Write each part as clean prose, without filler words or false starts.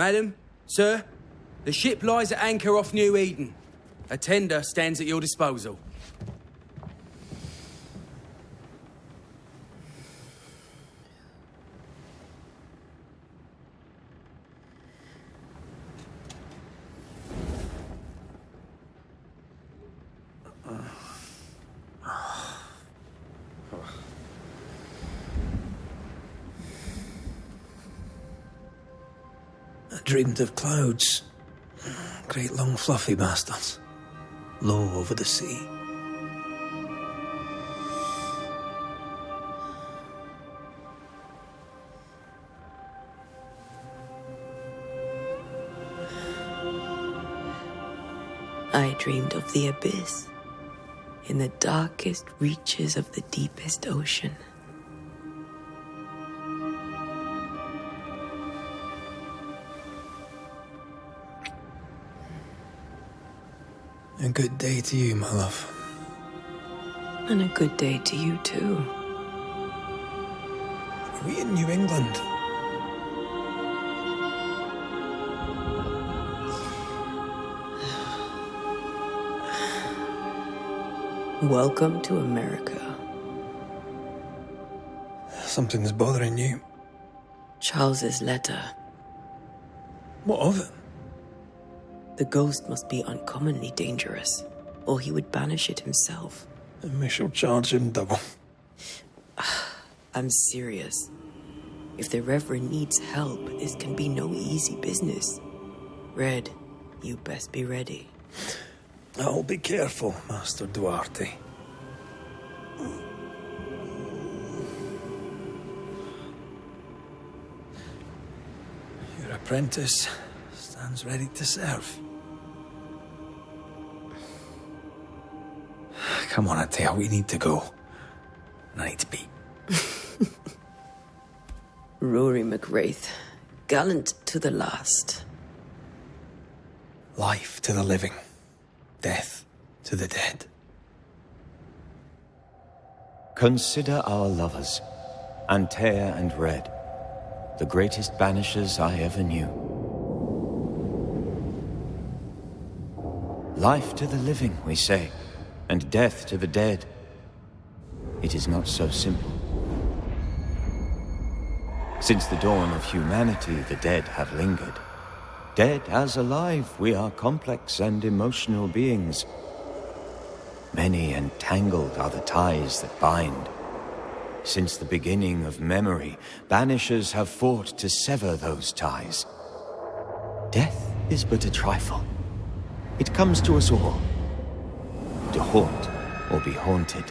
Madam, sir, the ship lies at anchor off New Eden. A tender stands at your disposal. I dreamed of clouds. Great long fluffy bastards. Low over the sea. I dreamed of the abyss, in the darkest reaches of the deepest ocean. A good day to you, my love. And a good day to you, too. Are we in New England? Welcome to America. Something's bothering you. Charles's letter. What of it? The ghost must be uncommonly dangerous, or he would banish it himself. And we shall charge him double. I'm serious. If the Reverend needs help, this can be no easy business. Red, you best be ready. I'll be careful, Master Duarte. Your apprentice stands ready to serve. Come on, Atea, we need to go. I need to be. Rory McWraith, gallant to the last. Life to the living, death to the dead. Consider our lovers, Antea and Red, the greatest banishers I ever knew. Life to the living, we say, and death to the dead. It is not so simple. Since the dawn of humanity, the dead have lingered. Dead as alive, we are complex and emotional beings. Many and tangled are the ties that bind. Since the beginning of memory, banishers have fought to sever those ties. Death is but a trifle. It comes to us all. To haunt or be haunted.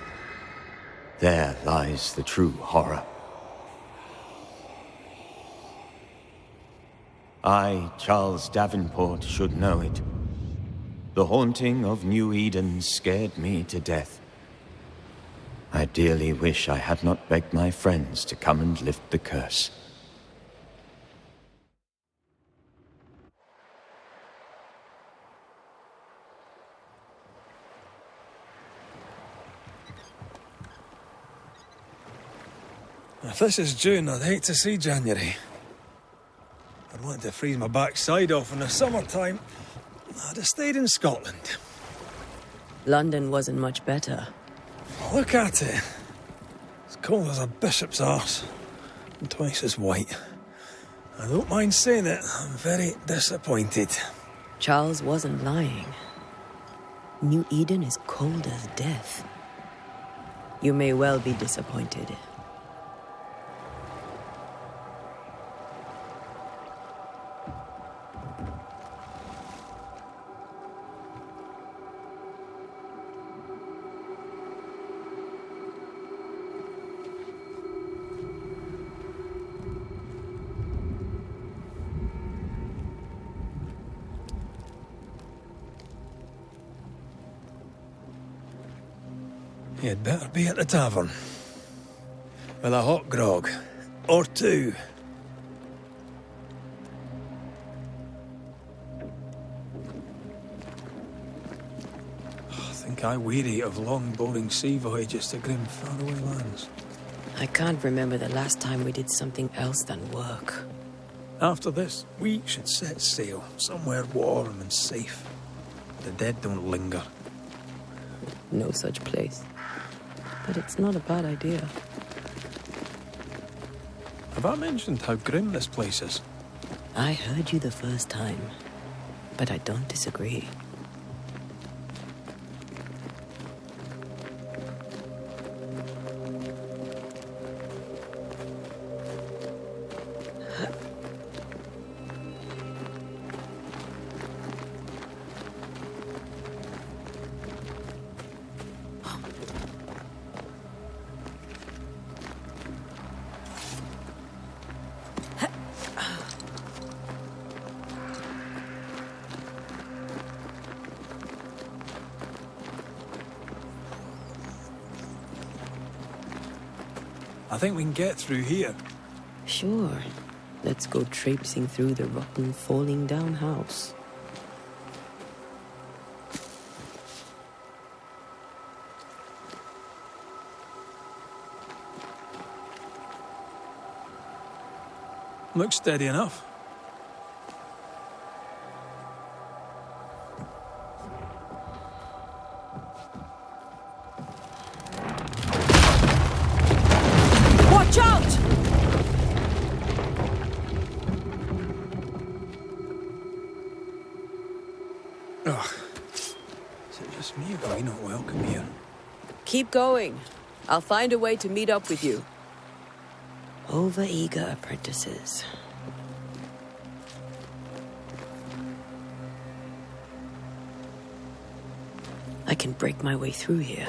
There lies the true horror. I, Charles Davenport, should know it. The haunting of New Eden scared me to death. I dearly wish I had not begged my friends to come and lift the curse. If this is June, I'd hate to see January. I'd want to freeze my backside off in the summertime. I'd have stayed in Scotland. London wasn't much better. Look at it. As cold as a bishop's arse. And twice as white. I don't mind saying it, I'm very disappointed. Charles wasn't lying. New Eden is cold as death. You may well be disappointed. You'd better be at the tavern. With a hot grog. Or two. I think I weary of long, boring sea voyages to grim, faraway lands. I can't remember the last time we did something else than work. After this, we should set sail somewhere warm and safe. The dead don't linger. No such place. But it's not a bad idea. Have I mentioned how grim this place is? I heard you the first time, but I don't disagree. I think we can get through here. Sure. Let's go traipsing through the rotten, falling down house. Looks steady enough. Watch out! Ugh. Is it just me or are we not welcome here? Keep going. I'll find a way to meet up with you. Over-eager apprentices. I can break my way through here.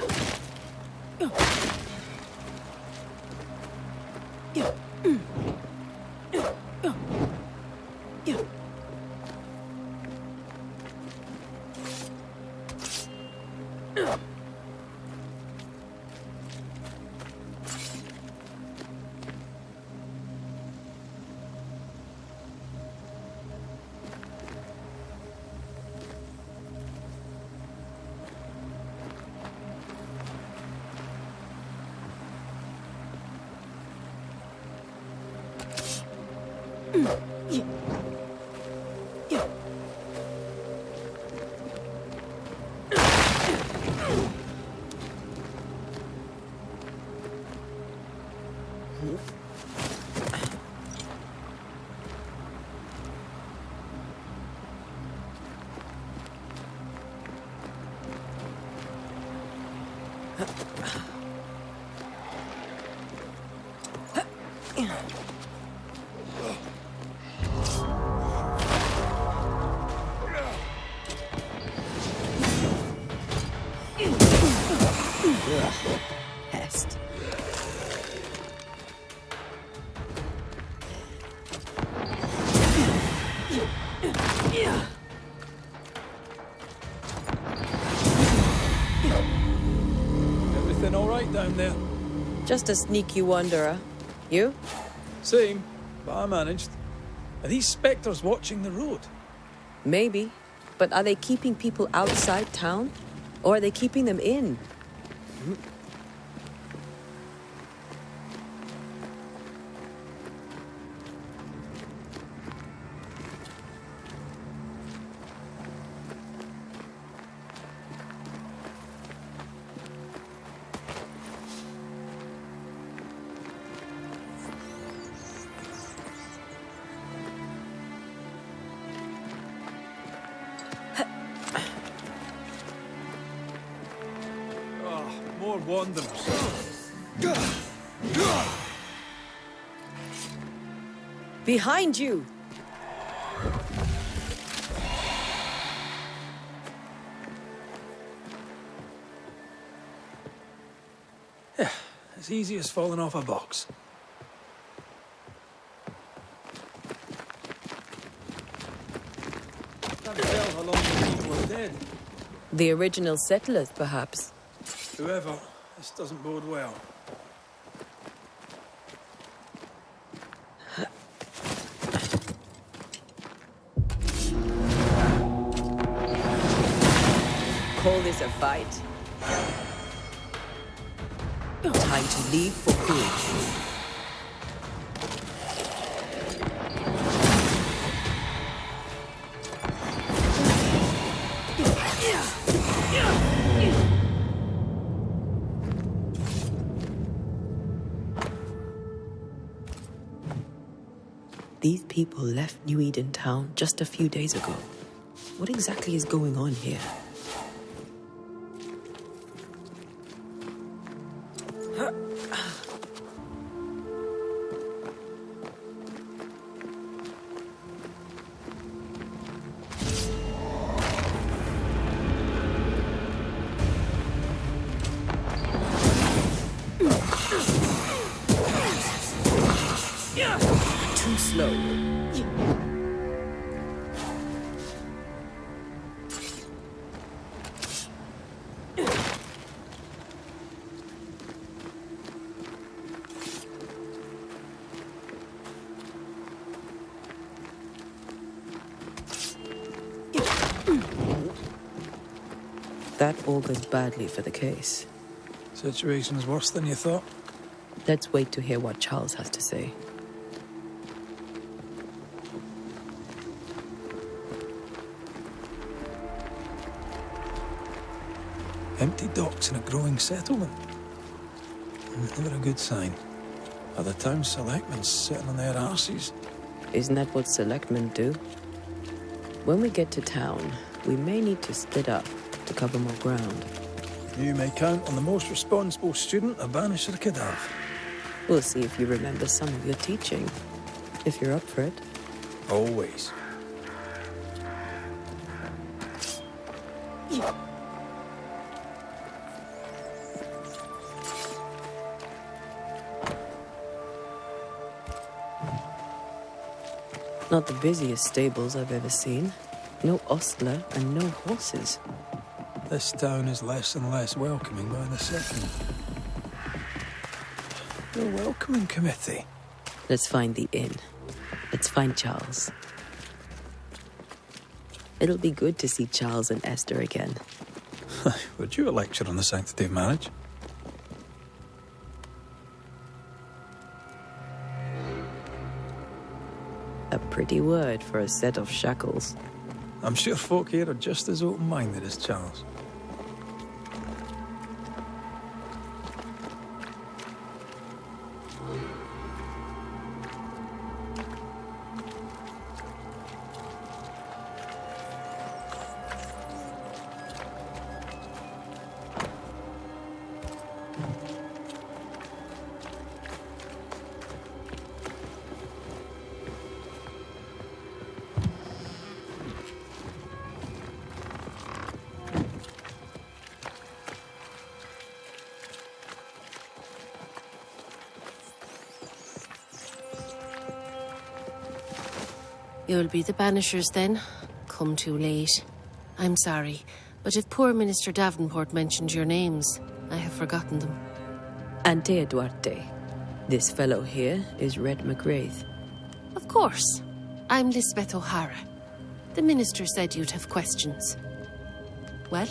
Pest. Everything all right down there? Just a sneaky wanderer. You? Same, but I managed. Are these spectres watching the road? Maybe. But are they keeping people outside town? Or are they keeping them in? More wanderers. Behind you! Yeah, as easy as falling off a box. Can't tell how long the people were dead. The original settlers, perhaps. Whoever, this doesn't bode well. Call this a fight? Time to leave for good. These people left New Eden town just a few days ago. What exactly is going on here? Too slow. That augurs badly for the case. Situation's worse than you thought. Let's wait to hear what Charles has to say. Empty docks in a growing settlement. Never a good sign. Are the town selectmen sitting on their arses? Isn't that what selectmen do? When we get to town, we may need to split up to cover more ground. You may count on the most responsible student a Banisher could have. We'll see if you remember some of your teaching. If you're up for it. Always. Not the busiest stables I've ever seen. No ostler and no horses. This town is less and less welcoming by the second. The welcoming committee. Let's find the inn. Let's find Charles. It'll be good to see Charles and Esther again. Would you a lecture on the sanctity of marriage? A pretty word for a set of shackles. I'm sure folk here are just as open-minded as Charles. You'll be the Banishers then? Come too late. I'm sorry, but if poor Minister Davenport mentioned your names, I have forgotten them. Ante Duarte. This fellow here is Red McGrath. Of course. I'm Lisbeth O'Hara. The Minister said you'd have questions. Well?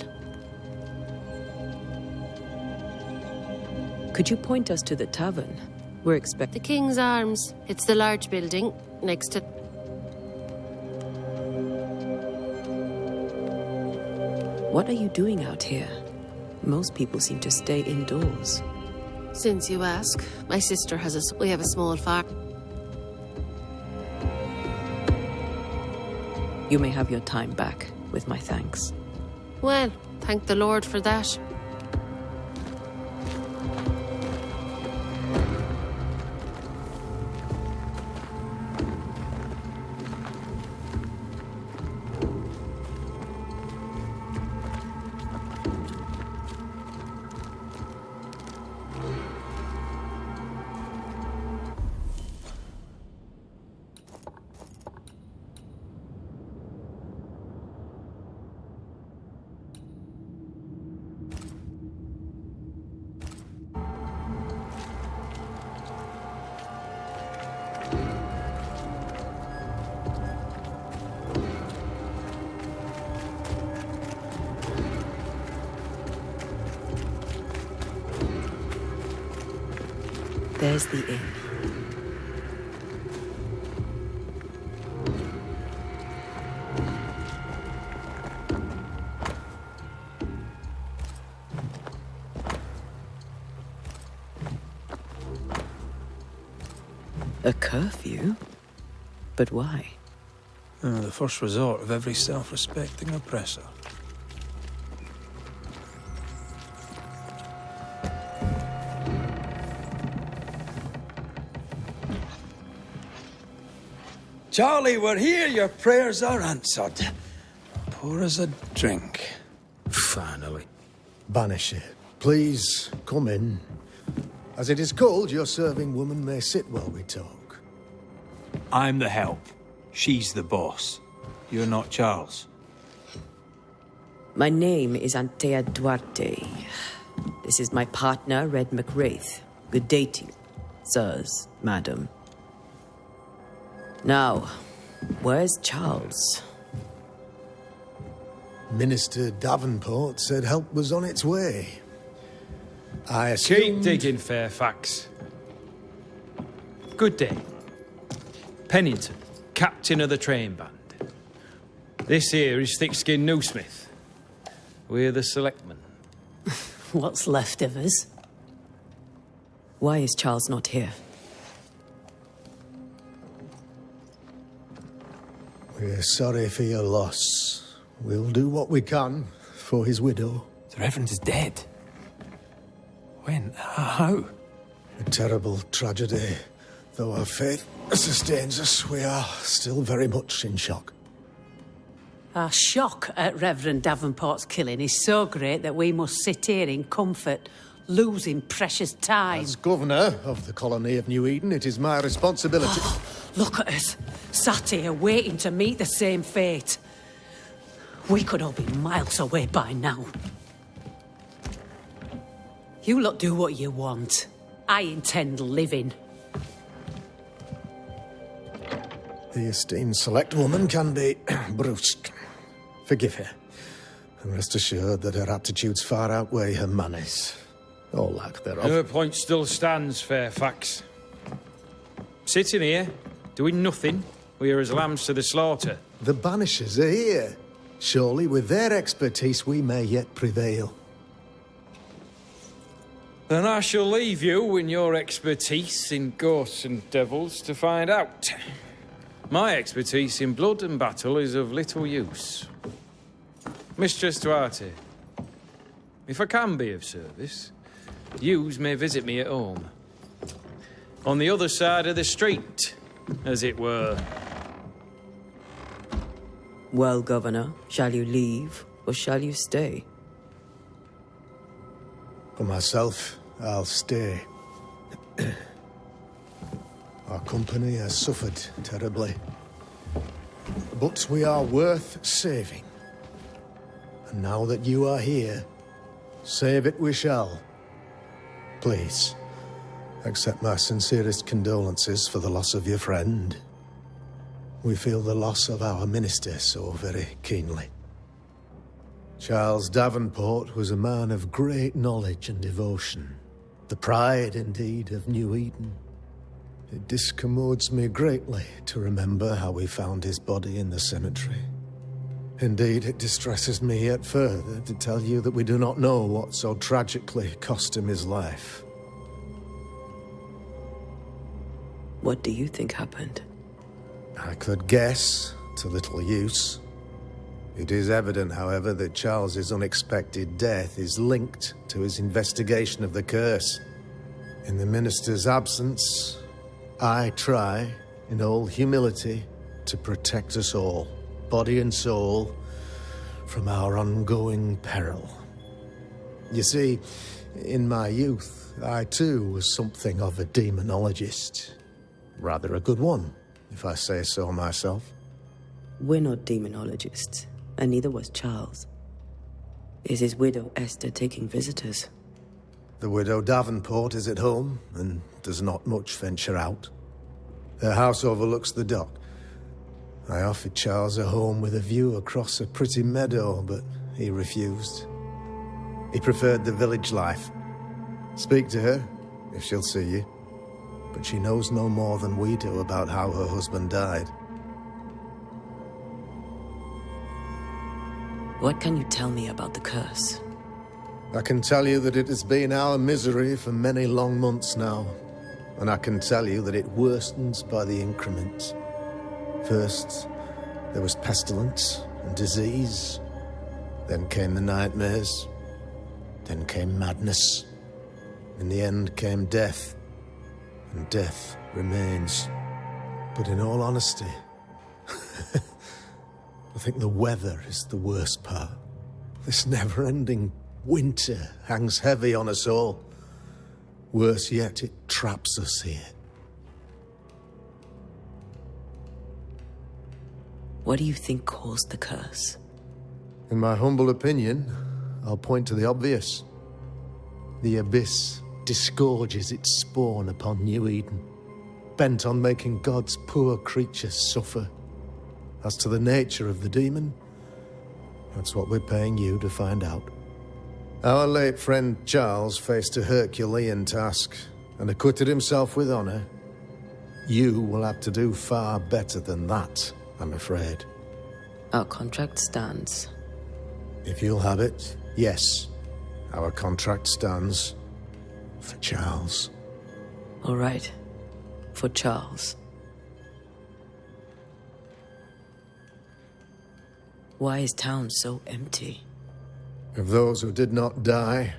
Could you point us to the tavern? We're expecting... The King's Arms. It's the large building next to... What are you doing out here? Most people seem to stay indoors. Since you ask, my sister we have a small farm. You may have your time back, with my thanks. Well, thank the Lord for that. There's the inn. A curfew? But why? The first resort of every self-respecting oppressor. Charlie, we're here. Your prayers are answered. Pour us a drink. Finally. Banisher, please come in. As it is cold, your serving woman may sit while we talk. I'm the help. She's the boss. You're not Charles. My name is Antea Duarte. This is my partner, Red McWraith. Good day to you, sirs, madam. Now, where's Charles? Minister Davenport said help was on its way. I assumed... Keep digging, Fairfax. Good day. Pennington, captain of the train band. This here is Thick-Skinned Newsmith. We're the selectmen. What's left of us? Why is Charles not here? We're sorry for your loss. We'll do what we can for his widow. The Reverend is dead. When? How? A terrible tragedy. Though our faith sustains us, we are still very much in shock. Our shock at Reverend Davenport's killing is so great that we must sit here in comfort, losing precious time. As governor of the colony of New Eden, it is my responsibility... Look at us, sat here waiting to meet the same fate. We could all be miles away by now. You lot do what you want. I intend living. The esteemed select woman can be brusque. Forgive her. And rest assured that her aptitudes far outweigh her manners. Or lack thereof. Her point still stands, Fairfax. Sitting here, doing nothing, we are as lambs to the slaughter. The Banishers are here. Surely with their expertise we may yet prevail. Then I shall leave you in your expertise in ghosts and devils to find out. My expertise in blood and battle is of little use. Mistress Duarte, if I can be of service, yous may visit me at home. On the other side of the street, as it were. Well, Governor, shall you leave or shall you stay? For myself, I'll stay. Our company has suffered terribly. But we are worth saving. And now that you are here, save it we shall. Please, accept my sincerest condolences for the loss of your friend. We feel the loss of our minister so very keenly. Charles Davenport was a man of great knowledge and devotion. The pride, indeed, of New Eden. It discommodes me greatly to remember how we found his body in the cemetery. Indeed, it distresses me yet further to tell you that we do not know what so tragically cost him his life. What do you think happened? I could guess, to little use. It is evident, however, that Charles's unexpected death is linked to his investigation of the curse. In the minister's absence, I try, in all humility, to protect us all, body and soul, from our ongoing peril. You see, in my youth, I too was something of a demonologist. Rather a good one, if I say so myself. We're not demonologists, and neither was Charles. Is his widow Esther taking visitors? The widow Davenport is at home, and does not much venture out. Her house overlooks the dock. I offered Charles a home with a view across a pretty meadow, but he refused. He preferred the village life. Speak to her, if she'll see you. But she knows no more than we do about how her husband died. What can you tell me about the curse? I can tell you that it has been our misery for many long months now. and I can tell you that it worsens by the increment. First, there was pestilence and disease. Then came the nightmares. Then came madness. In the end came death. And death remains. But in all honesty, I think the weather is the worst part. This never-ending winter hangs heavy on us all. Worse yet, it traps us here. What do you think caused the curse? In my humble opinion, I'll point to the obvious. The abyss disgorges its spawn upon New Eden, bent on making God's poor creatures suffer. As to the nature of the demon, that's what we're paying you to find out. Our late friend Charles faced a Herculean task and acquitted himself with honor. You will have to do far better than that, I'm afraid. Our contract stands. If you'll have it, yes. Our contract stands for Charles. All right. For Charles. Why is town so empty? Of those who did not die,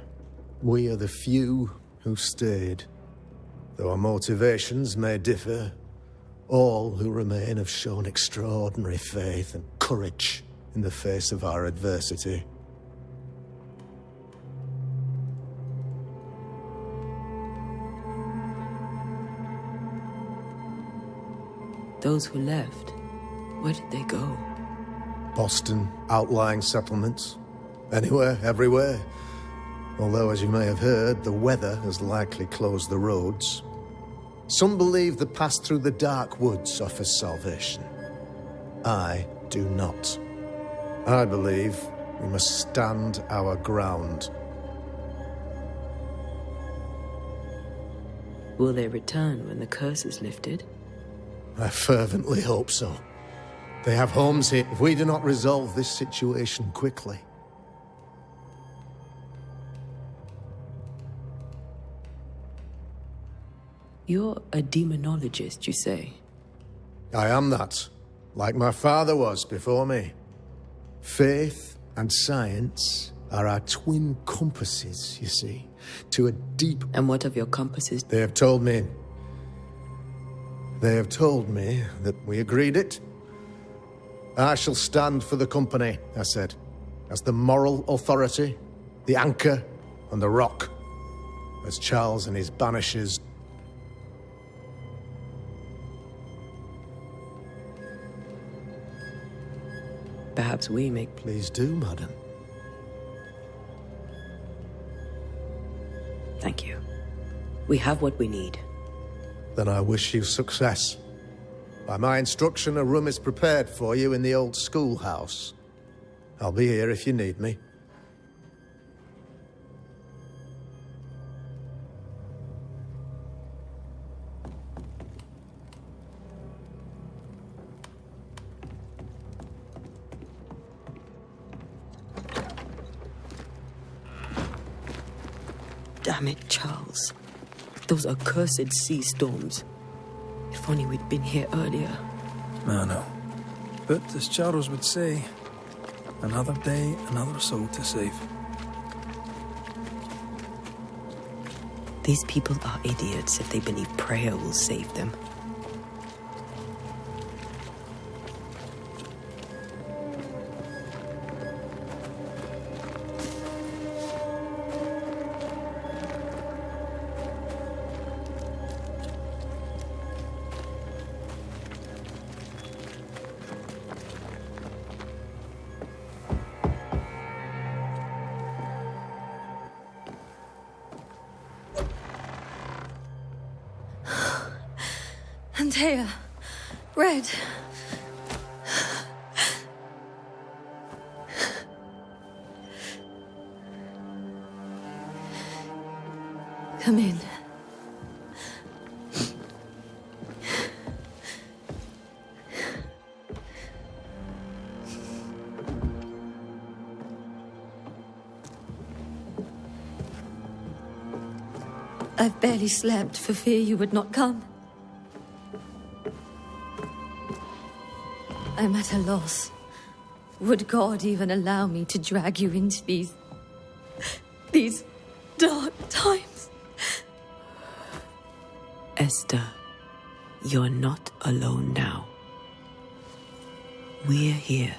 we are the few who stayed. Though our motivations may differ, all who remain have shown extraordinary faith and courage in the face of our adversity. Those who left, where did they go? Boston, outlying settlements. Anywhere, everywhere. Although, as you may have heard, the weather has likely closed the roads. Some believe the path through the dark woods offers salvation. I do not. I believe we must stand our ground. Will they return when the curse is lifted? I fervently hope so. They have homes here if we do not resolve this situation quickly. You're a demonologist, you say? I am that, like my father was before me. Faith and science are our twin compasses, you see, to a deep... And what of your compasses? They have told me that we agreed it. I shall stand for the company, I said, as the moral authority, the anchor, and the rock, as Charles and his Banishers. Perhaps we make... Please do, madam. Thank you. We have what we need. Then I wish you success. By my instruction, a room is prepared for you in the old schoolhouse. I'll be here if you need me. Damn it, Charles. Those accursed sea storms. If only we'd been here earlier. I know. But as Charles would say, another day, another soul to save. These people are idiots if they believe prayer will save them. Antea, Red. Come in. I've barely slept for fear you would not come. I'm at a loss. Would God even allow me to drag you into these dark times? Esther, you're not alone now. We're here.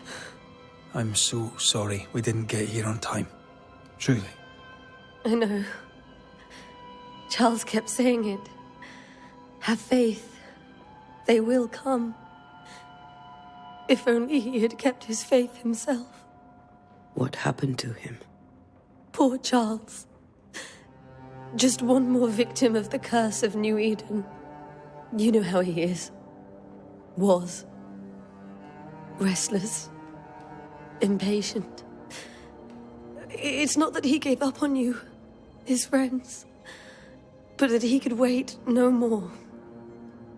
I'm so sorry we didn't get here on time. Truly. I know. Charles kept saying it. Have faith. They will come. If only he had kept his faith himself. What happened to him? Poor Charles. Just one more victim of the curse of New Eden. You know how he is. Was. Restless. Impatient. It's not that he gave up on you, his friends, but that he could wait no more.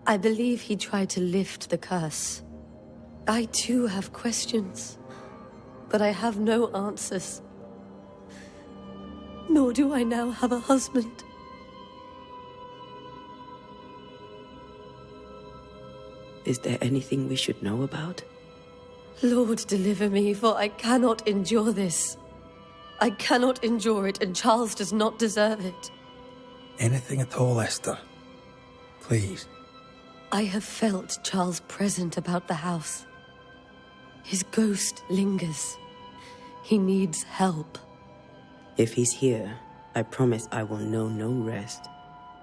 I believe he tried to lift the curse. I too have questions, but I have no answers. Nor do I now have a husband. Is there anything we should know about? Lord, deliver me, for I cannot endure this. I cannot endure it, and Charles does not deserve it. Anything at all, Esther. Please. I have felt Charles present about the house. His ghost lingers. He needs help. If he's here, I promise I will know no rest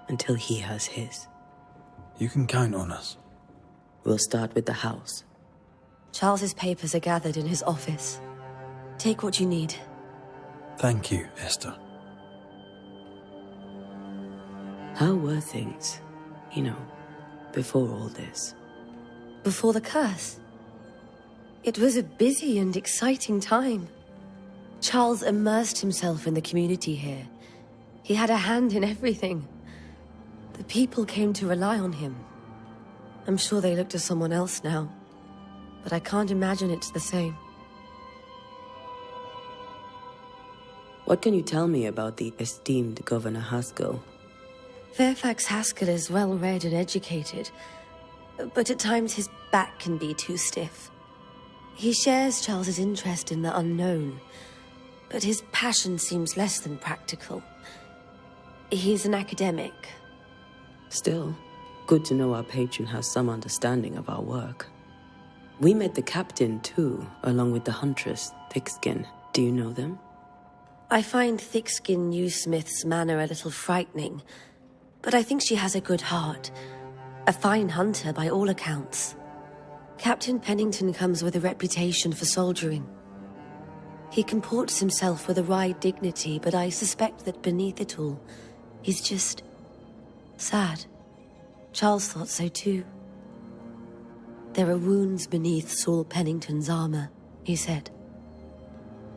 until he has his. You can count on us. We'll start with the house. Charles's papers are gathered in his office. Take what you need. Thank you, Esther. How were things, before all this? Before the curse? It was a busy and exciting time. Charles immersed himself in the community here. He had a hand in everything. The people came to rely on him. I'm sure they look to someone else now, but I can't imagine it's the same. What can you tell me about the esteemed Governor Haskell? Fairfax Haskell is well-read and educated, but at times his back can be too stiff. He shares Charles's interest in the unknown, but his passion seems less than practical. He's an academic. Still, good to know our patron has some understanding of our work. We met the captain, too, along with the huntress, Thickskin. Do you know them? I find Thickskin Newsmith's manner a little frightening, but I think she has a good heart. A fine hunter by all accounts. Captain Pennington comes with a reputation for soldiering. He comports himself with a wry dignity, but I suspect that beneath it all, he's just sad. Charles thought so too. There are wounds beneath Saul Pennington's armor, he said,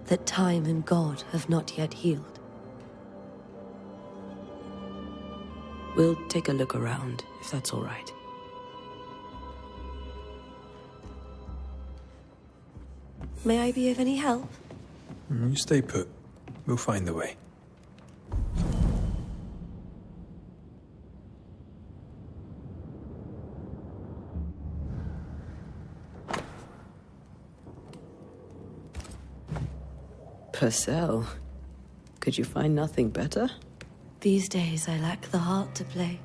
that time and God have not yet healed. We'll take a look around, if that's all right. May I be of any help? You stay put. We'll find the way. Purcell, could you find nothing better? These days I lack the heart to play.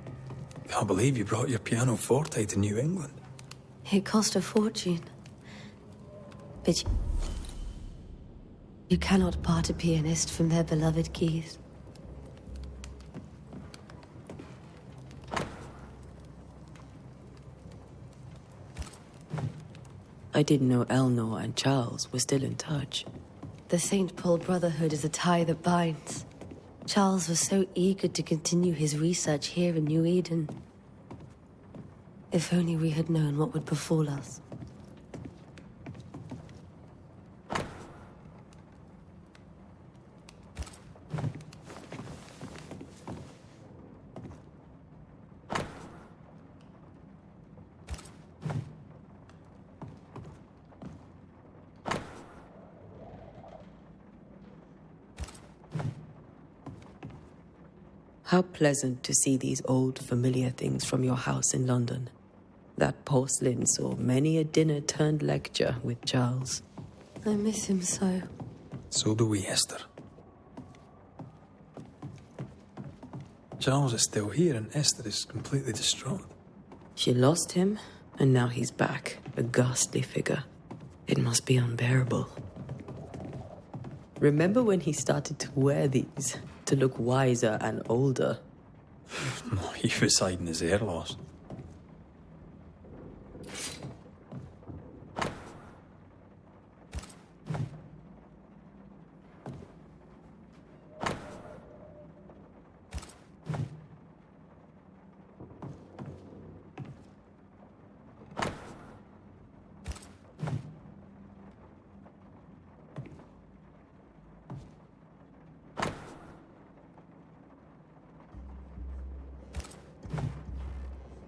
Can't believe you brought your pianoforte to New England. It cost a fortune. But you cannot part a pianist from their beloved keys. I didn't know Eleanor and Charles were still in touch. The St. Paul Brotherhood is a tie that binds. Charles was so eager to continue his research here in New Eden. If only we had known what would befall us. How pleasant to see these old familiar things from your house in London. That porcelain saw many a dinner-turned-lecture with Charles. I miss him so. So do we, Esther. Charles is still here and Esther is completely distraught. She lost him, and now he's back, a ghastly figure. It must be unbearable. Remember when he started to wear these, to look wiser and older? He was hiding his hair loss.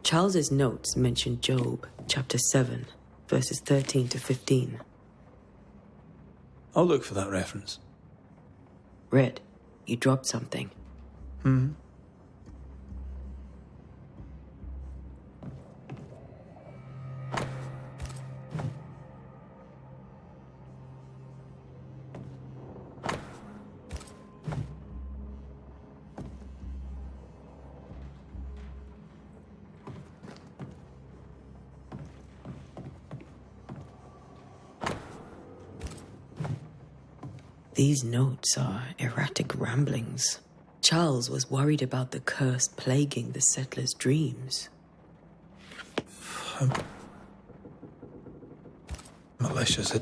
Charles's notes mention Job, chapter 7, verses 13 to 15. I'll look for that reference. Red, you dropped something. These notes are erratic ramblings. Charles was worried about the curse plaguing the settlers' dreams. Malicious.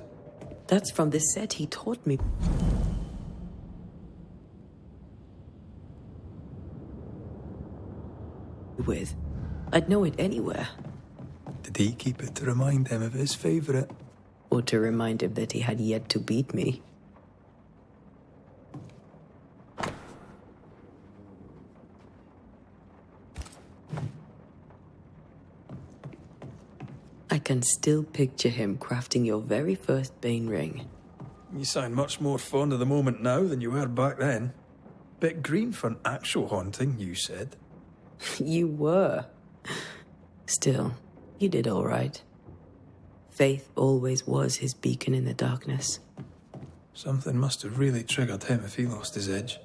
That's from the set he taught me. With. I'd know it anywhere. Did he keep it to remind him of his favourite? Or to remind him that he had yet to beat me. I can still picture him crafting your very first Bane ring. You sound much more fond of the moment now than you were back then. Bit green for an actual haunting, you said. You were. Still, you did all right. Faith always was his beacon in the darkness. Something must have really triggered him if he lost his edge.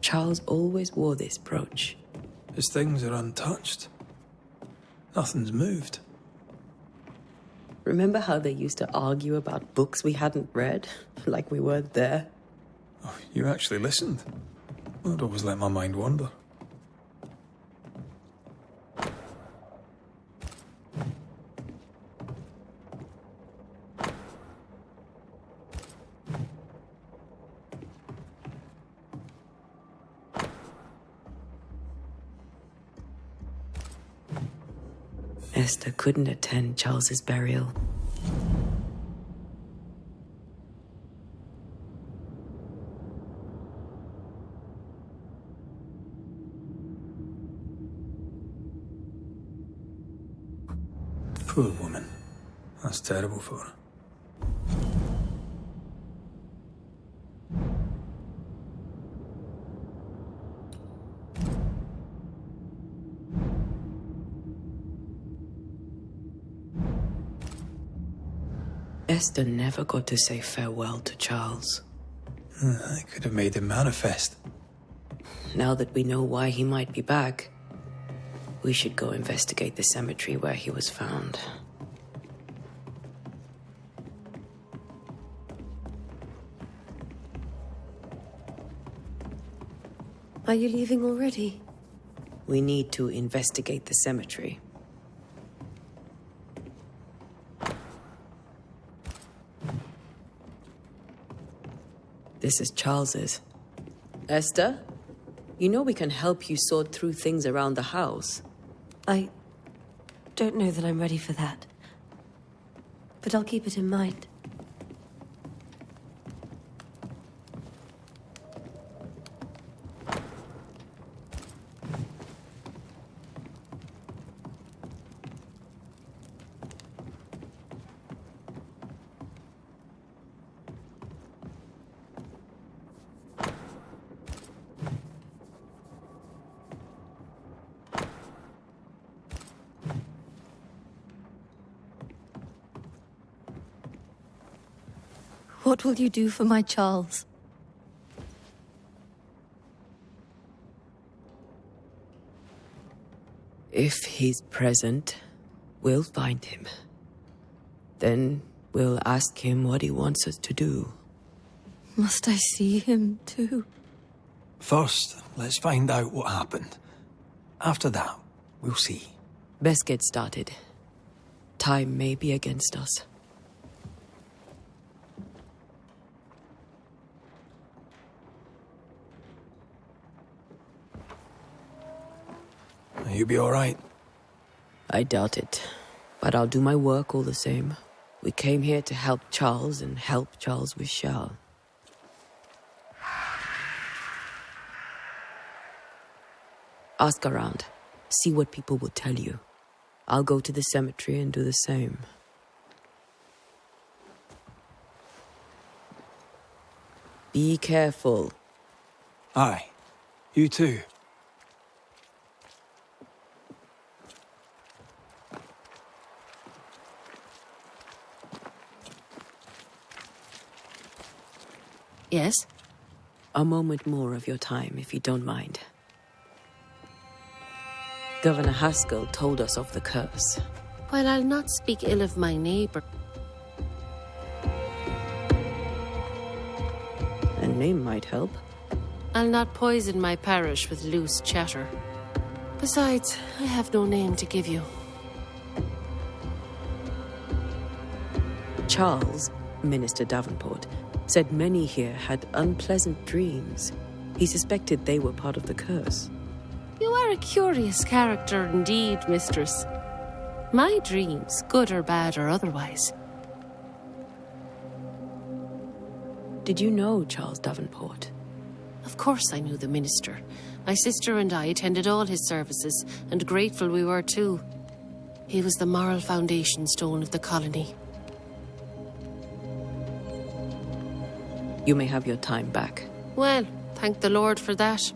Charles always wore this brooch. His things are untouched. Nothing's moved. Remember how they used to argue about books we hadn't read? Like we weren't there? Oh, you actually listened. I'd always let my mind wander. Esther couldn't attend Charles's burial. Poor woman. That's terrible for her. Esther never got to say farewell to Charles. I could have made him manifest. Now that we know why he might be back, we should go investigate the cemetery where he was found. Are you leaving already? We need to investigate the cemetery. This is Charles's. Esther, you know we can help you sort through things around the house. I don't know that I'm ready for that. But I'll keep it in mind. What will you do for my Charles? If he's present, we'll find him. Then we'll ask him what he wants us to do. Must I see him too? First, let's find out what happened. After that, we'll see. Best get started. Time may be against us. You be all right? I doubt it. But I'll do my work all the same. We came here to help Charles, and help Charles we shall. Ask around. See what people will tell you. I'll go to the cemetery and do the same. Be careful. Aye. You too. Yes? A moment more of your time, if you don't mind. Governor Haskell told us of the curse. While I'll not speak ill of my neighbour, A name might help. I'll not poison my parish with loose chatter. Besides, I have no name to give you. Charles, Minister Davenport, said many here had unpleasant dreams. He suspected they were part of the curse. You are a curious character indeed, mistress. My dreams, good or bad or otherwise. Did you know Charles Davenport? Of course I knew the minister. My sister and I attended all his services, and grateful we were too. He was the moral foundation stone of the colony. You may have your time back. Well, thank the Lord for that.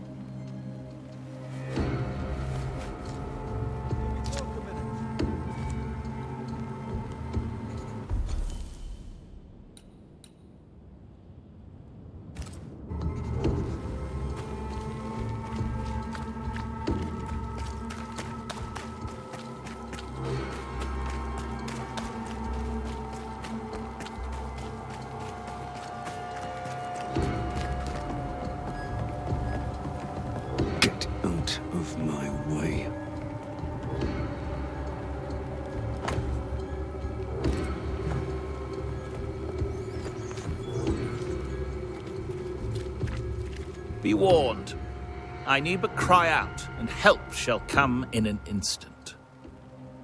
Get out of my way. Be warned. I need but cry out, and help shall come in an instant.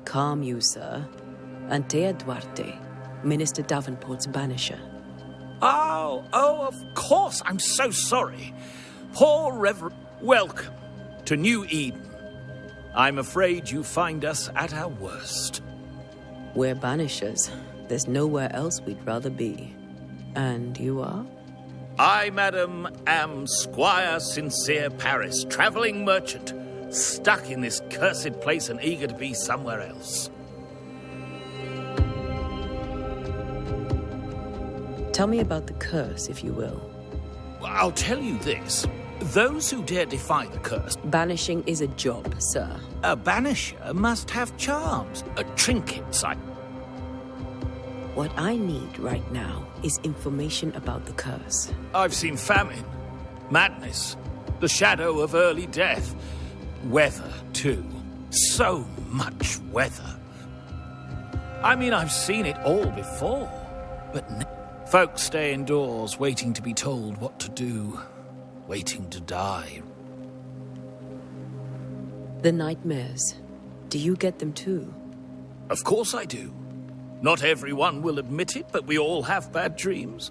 Calm you, sir. Antea Duarte, Minister Davenport's banisher. Oh, of course. I'm so sorry. Poor Reverend... Welcome to New Eden. I'm afraid you find us at our worst. We're banishers. There's nowhere else we'd rather be. And you are? I, madam, am Squire Sincere Paris, travelling merchant, stuck in this cursed place and eager to be somewhere else. Tell me about the curse, if you will. I'll tell you this. Those who dare defy the curse... Banishing is a job, sir. A banisher must have charms, trinkets, What I need right now is information about the curse. I've seen famine, madness, the shadow of early death. Weather, too. So much weather. I mean, I've seen it all before. But folks stay indoors, waiting to be told what to do. Waiting to die. The nightmares. Do you get them too? Of course I do. Not everyone will admit it, but we all have bad dreams.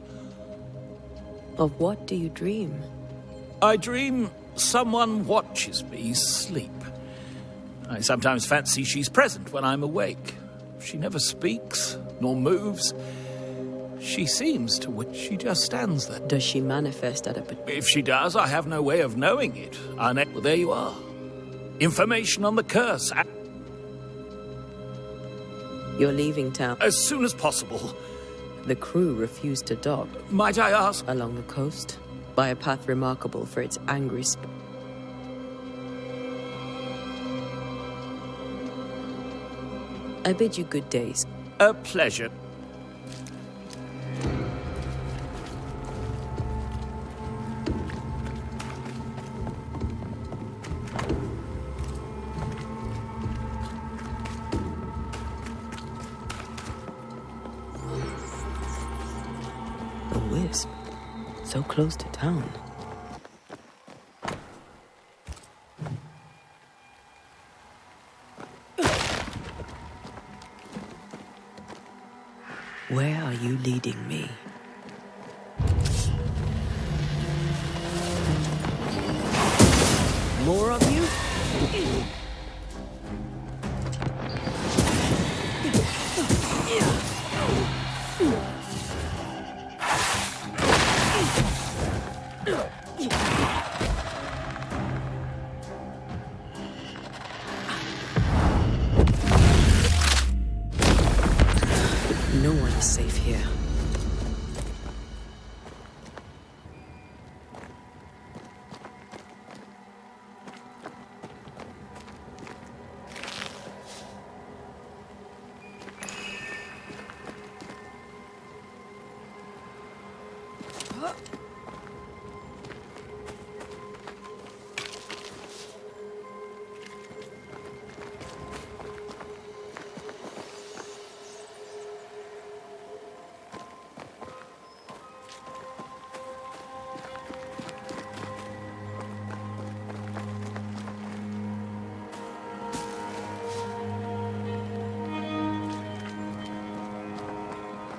Of what do you dream? I dream someone watches me sleep. I sometimes fancy she's present when I'm awake. She never speaks, nor moves. She seems to which she just stands there. Does she manifest at a... If she does, I have no way of knowing it. Well, there you are. Information on the curse. You're leaving town? As soon as possible. the crew refused to dock. Might I ask? Along the coast, by a path remarkable for its angry I bid you good days. A pleasure. A wisp, so close to town. Where are you leading me? More of you? No one is safe here.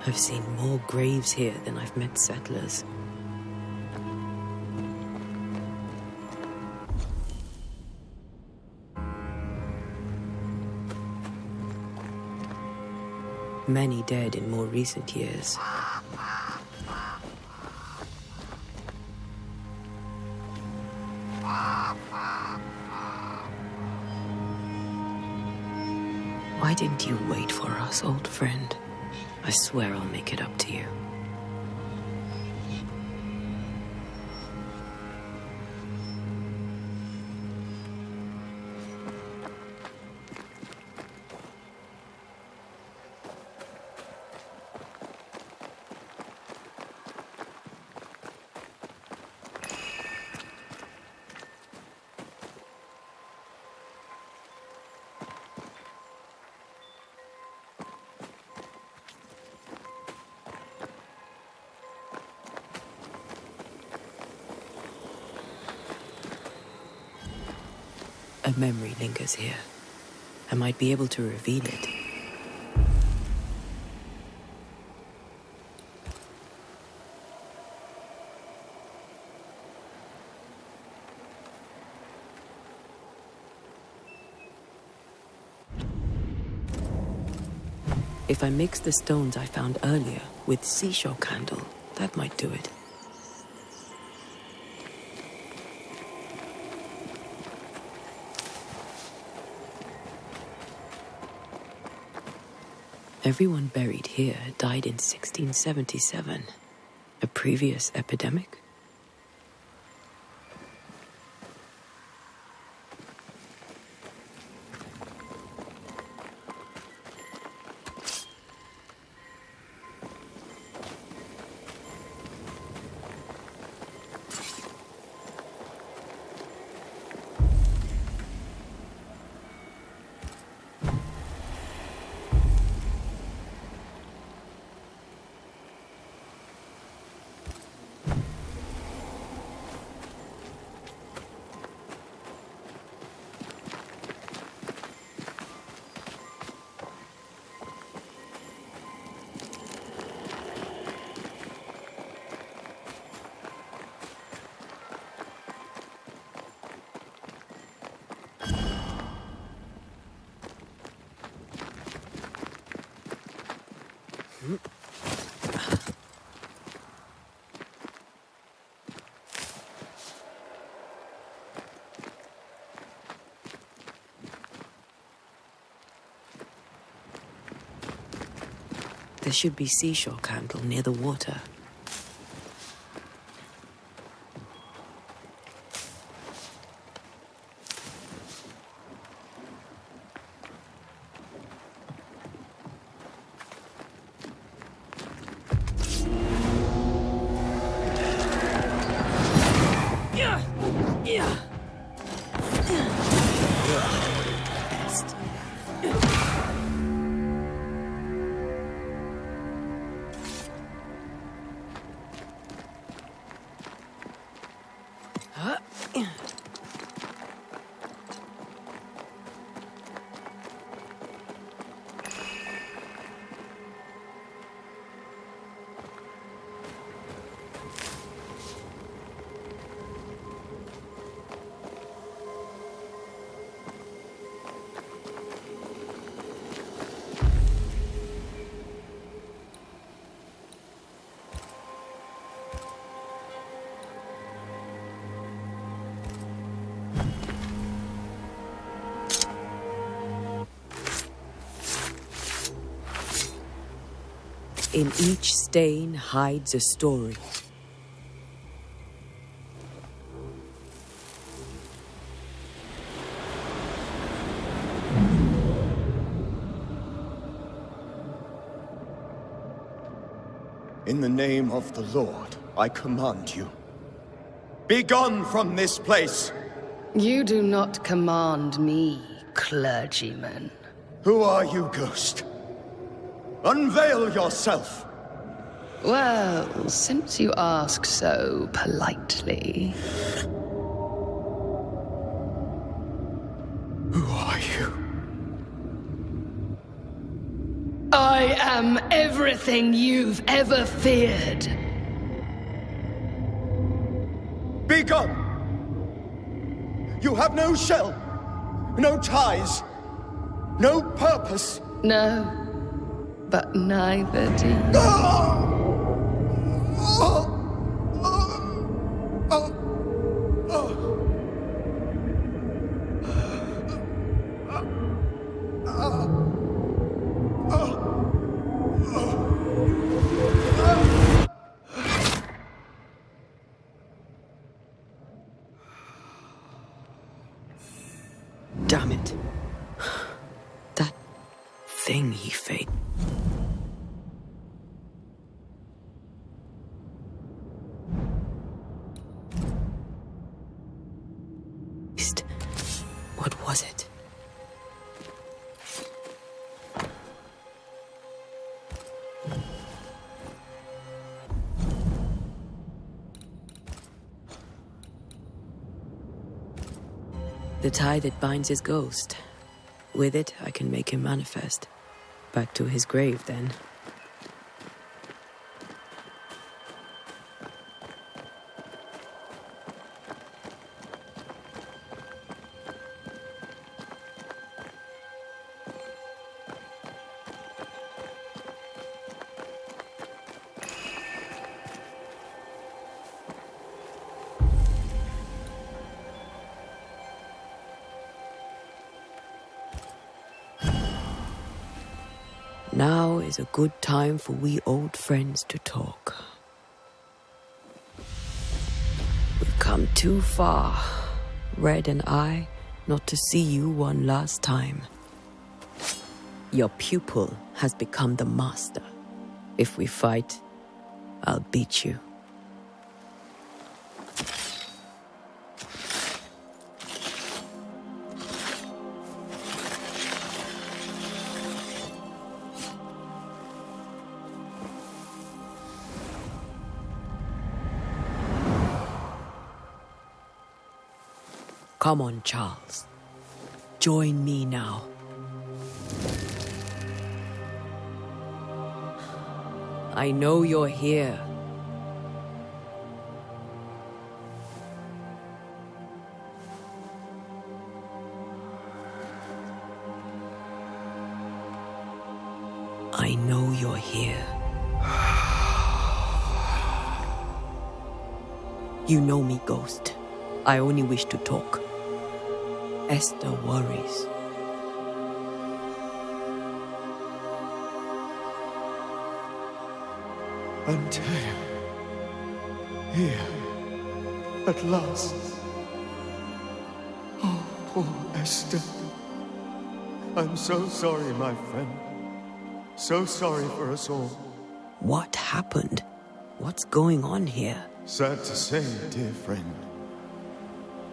I've seen more graves here than I've met settlers. Many dead in more recent years. Why didn't you wait for us, old friend? I swear I'll make it up to you. A memory lingers here. I might be able to reveal it. If I mix the stones I found earlier with seashore candle, that might do it. Everyone buried here died in 1677. A previous epidemic? There should be seashore candle near the water. In each stain hides a story. In the name of the Lord, I command you. Be gone from this place! You do not command me, clergyman. Who are you, ghost? Unveil yourself! Well, since you ask so politely... Who are you? I am everything you've ever feared. Be gone! You have no shell, no ties, no purpose. No, but neither do you. Damn it. That thing he faced. What was it? The tie that binds his ghost. With it, I can make him manifest. Back to his grave, then. Now is a good time for we old friends to talk. We've come too far, Red and I, not to see you one last time. Your pupil has become the master. If we fight, I'll beat you. Come on, Charles. Join me now. I know you're here. I know you're here. You know me, Ghost. I only wish to talk. Esther worries. Antea. Here. At last. Oh, poor Esther. I'm so sorry, my friend. So sorry for us all. What happened? What's going on here? Sad to say, dear friend.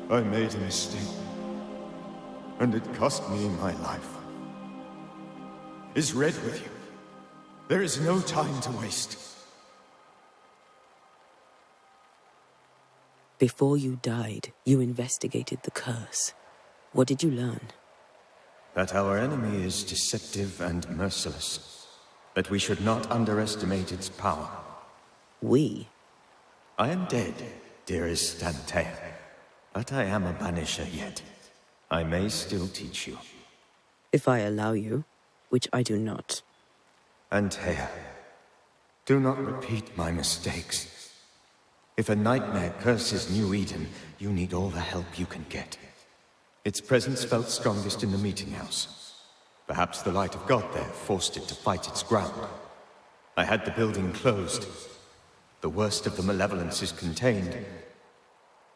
I made a mistake. And it cost me my life. Is Red with you? There is no time to waste. Before you died, you investigated the curse. What did you learn? That our enemy is deceptive and merciless. That we should not underestimate its power. We? I am dead, dearest Antea. But I am a banisher yet. I may still teach you. If I allow you, which I do not. Antea, do not repeat my mistakes. If a nightmare curses New Eden, you need all the help you can get. Its presence felt strongest in the meeting house. Perhaps the light of God there forced it to fight its ground. I had the building closed. The worst of the malevolence is contained,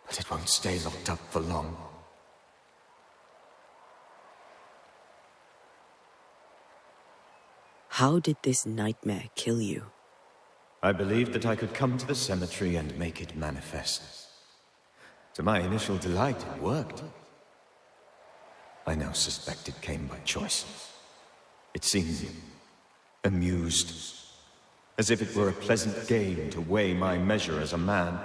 but it won't stay locked up for long. How did this nightmare kill you? I believed that I could come to the cemetery and make it manifest. To my initial delight, it worked. I now suspect it came by choice. It seemed amused, as if it were a pleasant game to weigh my measure as a man.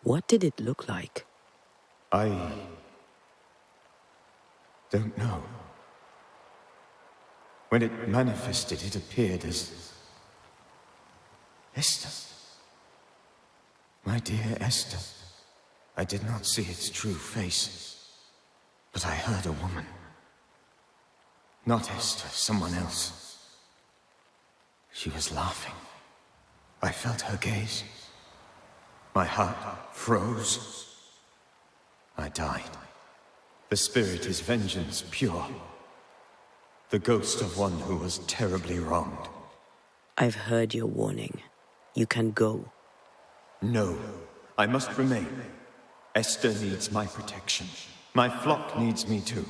What did it look like? I don't know. When it manifested, it appeared as Esther. My dear Esther. I did not see its true face, but I heard a woman. Not Esther, someone else. She was laughing. I felt her gaze. My heart froze. I died. The spirit is vengeance pure. The ghost of one who was terribly wronged. I've heard your warning. You can go. No, I must remain. Esther needs my protection. My flock needs me too.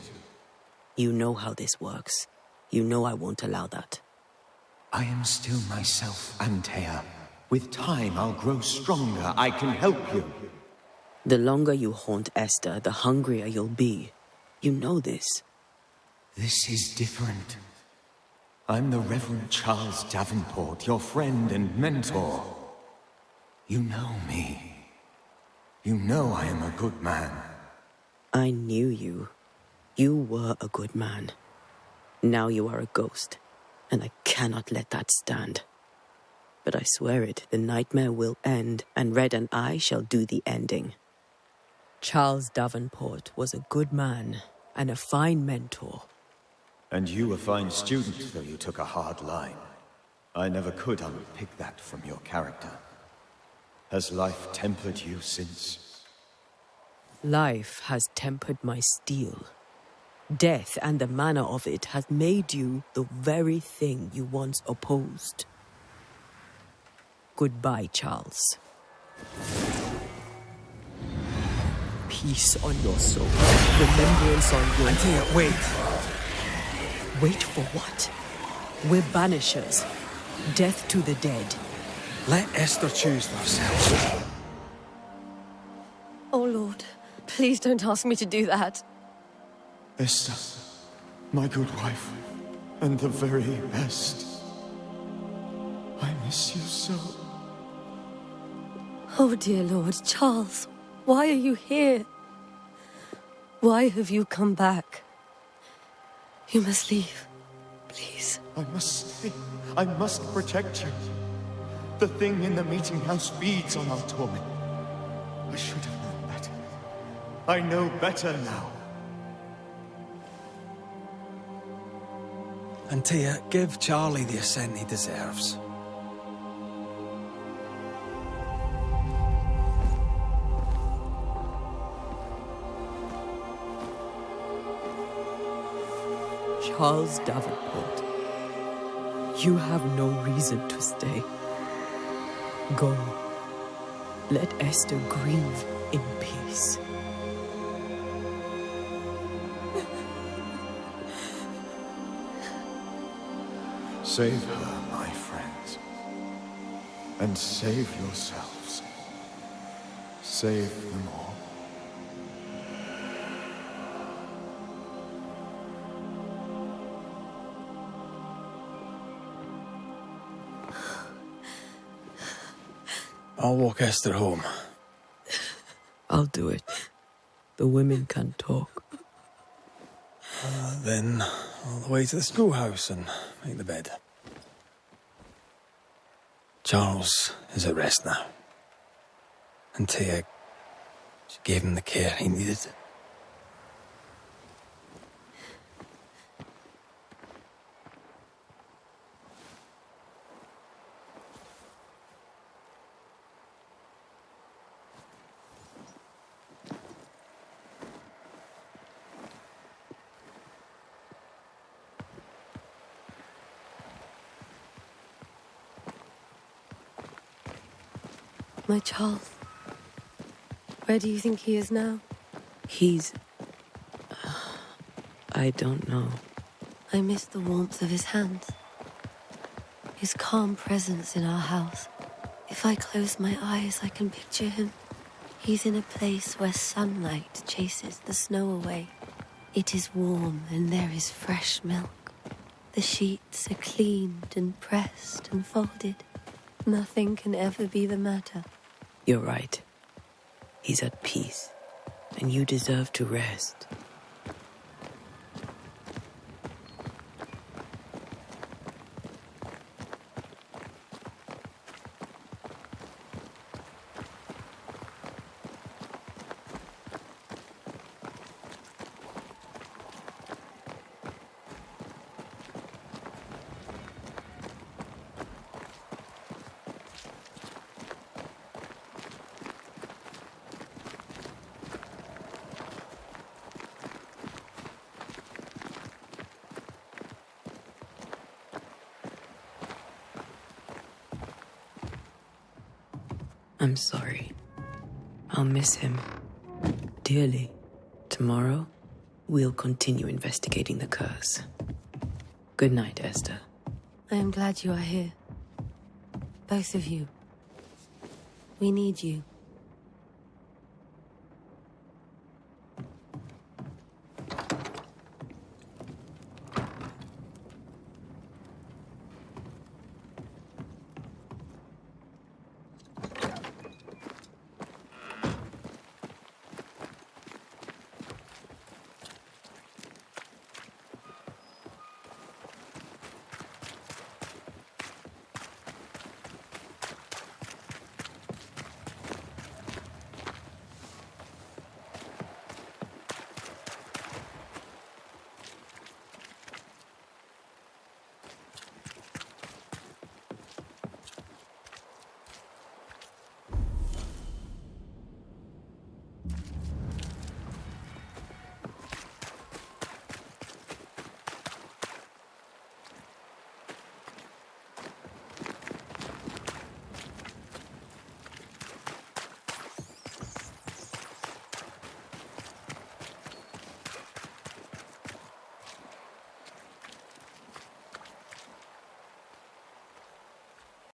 You know how this works. You know I won't allow that. I am still myself, Antea. With time, I'll grow stronger. I can help you. The longer you haunt Esther, the hungrier you'll be. You know this. This is different. I'm the Reverend Charles Davenport, your friend and mentor. You know me. You know I am a good man. I knew you. You were a good man. Now you are a ghost, and I cannot let that stand. But I swear it, the nightmare will end, and Red and I shall do the ending. Charles Davenport was a good man and a fine mentor. And you a fine student, though you took a hard line. I never could unpick that from your character. Has life tempered you since? Life has tempered my steel. Death and the manner of it has made you the very thing you once opposed. Goodbye, Charles. Peace on your soul. Remembrance on your... Antea, wait. Wait for what? We're banishers. Death to the dead. Let Esther choose for herself. Oh, Lord, please don't ask me to do that. Esther, my good wife, and the very best. I miss you so. Oh, dear Lord, Charles, why are you here? Why have you come back? You must leave, please. I must stay. I must protect you. The thing in the meeting house feeds on our torment. I should have known better. I know better now. Antea, give Charlie the ascent he deserves. Charles Davenport, you have no reason to stay. Go. Let Esther grieve in peace. Save her, my friends. And save yourselves. Save them all. I'll walk Esther home. I'll do it. The women can talk. Then all the way to the schoolhouse and make the bed. Charles is at rest now. And Tia, she gave him the care he needed. My Charles. Where do you think he is now? He's... I don't know. I miss the warmth of his hands. His calm presence in our house. If I close my eyes, I can picture him. He's in a place where sunlight chases the snow away. It is warm and there is fresh milk. The sheets are cleaned and pressed and folded. Nothing can ever be the matter. You're right. He's at peace, and you deserve to rest. I'm sorry. I'll miss him dearly. Tomorrow, we'll continue investigating the curse. Good night, Esther. I am glad you are here. Both of you. We need you.